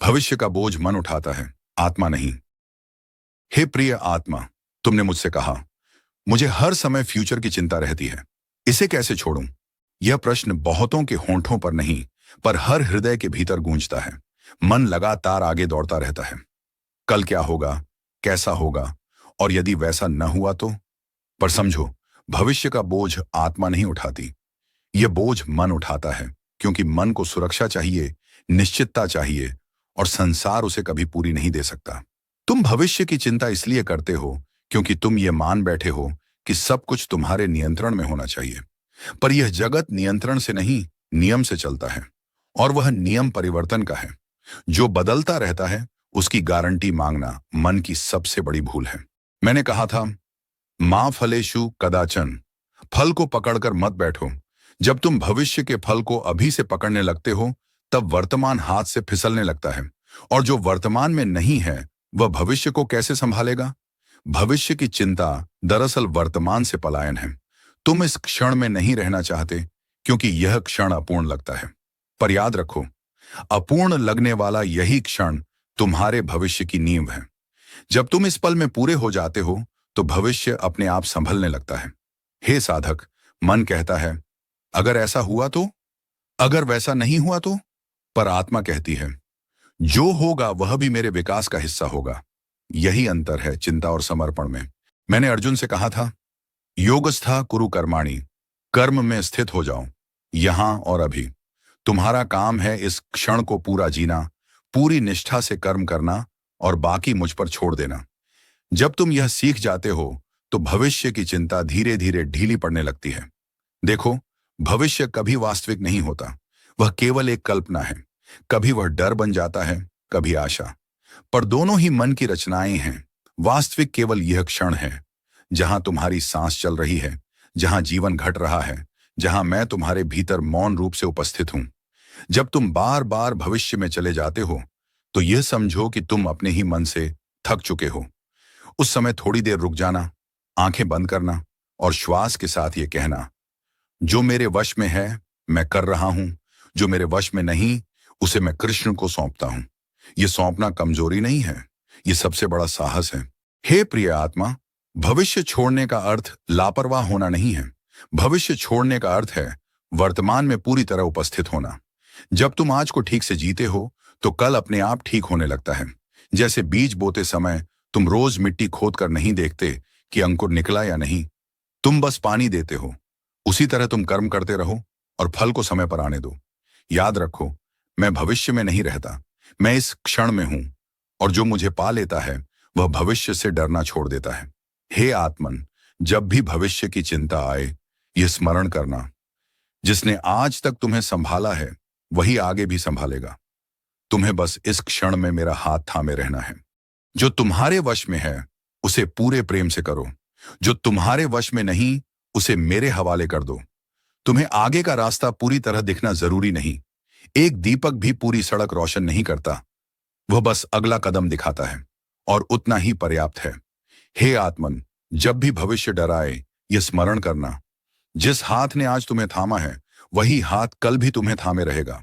भविष्य का बोझ मन उठाता है, आत्मा नहीं। हे प्रिय आत्मा, तुमने मुझसे कहा, मुझे हर समय फ्यूचर की चिंता रहती है, इसे कैसे छोड़ूं? यह प्रश्न बहुतों के होंठों पर नहीं, पर हर हृदय के भीतर गूंजता है। मन लगातार आगे दौड़ता रहता है। कल क्या होगा, कैसा होगा, और यदि वैसा न हुआ तो? पर समझो, भविष्य का बोझ आत्मा नहीं उठाती, यह बोझ मन उठाता है, क्योंकि मन को सुरक्षा चाहिए, निश्चितता चाहिए, और संसार उसे कभी पूरी नहीं दे सकता। तुम भविष्य की चिंता इसलिए करते हो क्योंकि तुम ये मान बैठे हो कि सब कुछ तुम्हारे नियंत्रण में होना चाहिए। पर यह जगत नियंत्रण से नहीं, नियम से चलता है, और वह नियम परिवर्तन का है। जो बदलता रहता है उसकी गारंटी मांगना मन की सबसे बड़ी भूल है। मैंने कहा था, मां फलेषु कदाचन, फल को पकड़कर मत बैठो। जब तुम भविष्य के फल को अभी से पकड़ने लगते हो, तब वर्तमान हाथ से फिसलने लगता है, और जो वर्तमान में नहीं है वह भविष्य को कैसे संभालेगा? भविष्य की चिंता दरअसल वर्तमान से पलायन है। तुम इस क्षण में नहीं रहना चाहते क्योंकि यह क्षण अपूर्ण लगता है। पर याद रखो, अपूर्ण लगने वाला यही क्षण तुम्हारे भविष्य की नींव है। जब तुम इस पल में पूरे हो जाते हो तो भविष्य अपने आप संभलने लगता है। हे साधक, मन कहता है, अगर ऐसा हुआ तो, अगर वैसा नहीं हुआ तो? पर आत्मा कहती है, जो होगा वह भी मेरे विकास का हिस्सा होगा। यही अंतर है चिंता और समर्पण में। मैंने अर्जुन से कहा था, योगस्था कुरु कर्माणि, कर्म में स्थित हो जाओ, यहां और अभी। तुम्हारा काम है इस क्षण को पूरा जीना, पूरी निष्ठा से कर्म करना, और बाकी मुझ पर छोड़ देना। जब तुम यह सीख जाते हो तो भविष्य की चिंता धीरे धीरे ढीली पड़ने लगती है। देखो, भविष्य कभी वास्तविक नहीं होता, वह केवल एक कल्पना है। कभी वह डर बन जाता है, कभी आशा, पर दोनों ही मन की रचनाएं हैं। वास्तविक केवल यह क्षण है, जहां तुम्हारी सांस चल रही है, जहां जीवन घट रहा है, जहां मैं तुम्हारे भीतर मौन रूप से उपस्थित हूं। जब तुम बार बार भविष्य में चले जाते हो तो यह समझो कि तुम अपने ही मन से थक चुके हो। उस समय थोड़ी देर रुक जाना, आंखें बंद करना, और श्वास के साथ ये कहना, जो मेरे वश में है मैं कर रहा हूं, जो मेरे वश में नहीं उसे मैं कृष्ण को सौंपता हूं। यह सौंपना कमजोरी नहीं है, यह सबसे बड़ा साहस है। हे प्रिय आत्मा, भविष्य छोड़ने का अर्थ लापरवाह होना नहीं है। भविष्य छोड़ने का अर्थ है वर्तमान में पूरी तरह उपस्थित होना। जब तुम आज को ठीक से जीते हो तो कल अपने आप ठीक होने लगता है। जैसे बीज बोते समय तुम रोज मिट्टी खोद कर नहीं देखते कि अंकुर निकला या नहीं, तुम बस पानी देते हो। उसी तरह तुम कर्म करते रहो और फल को समय पर आने दो। याद रखो, मैं भविष्य में नहीं रहता, मैं इस क्षण में हूं, और जो मुझे पा लेता है वह भविष्य से डरना छोड़ देता है। हे आत्मन, जब भी भविष्य की चिंता आए, यह स्मरण करना, जिसने आज तक तुम्हें संभाला है वही आगे भी संभालेगा। तुम्हें बस इस क्षण में मेरा हाथ थामे रहना है। जो तुम्हारे वश में है उसे पूरे प्रेम से करो, जो तुम्हारे वश में नहीं उसे मेरे हवाले कर दो। तुम्हें आगे का रास्ता पूरी तरह दिखना जरूरी नहीं। एक दीपक भी पूरी सड़क रोशन नहीं करता, वह बस अगला कदम दिखाता है, और उतना ही पर्याप्त है। हे आत्मन, जब भी भविष्य डराए, यह स्मरण करना, जिस हाथ ने आज तुम्हें थामा है वही हाथ कल भी तुम्हें थामे रहेगा।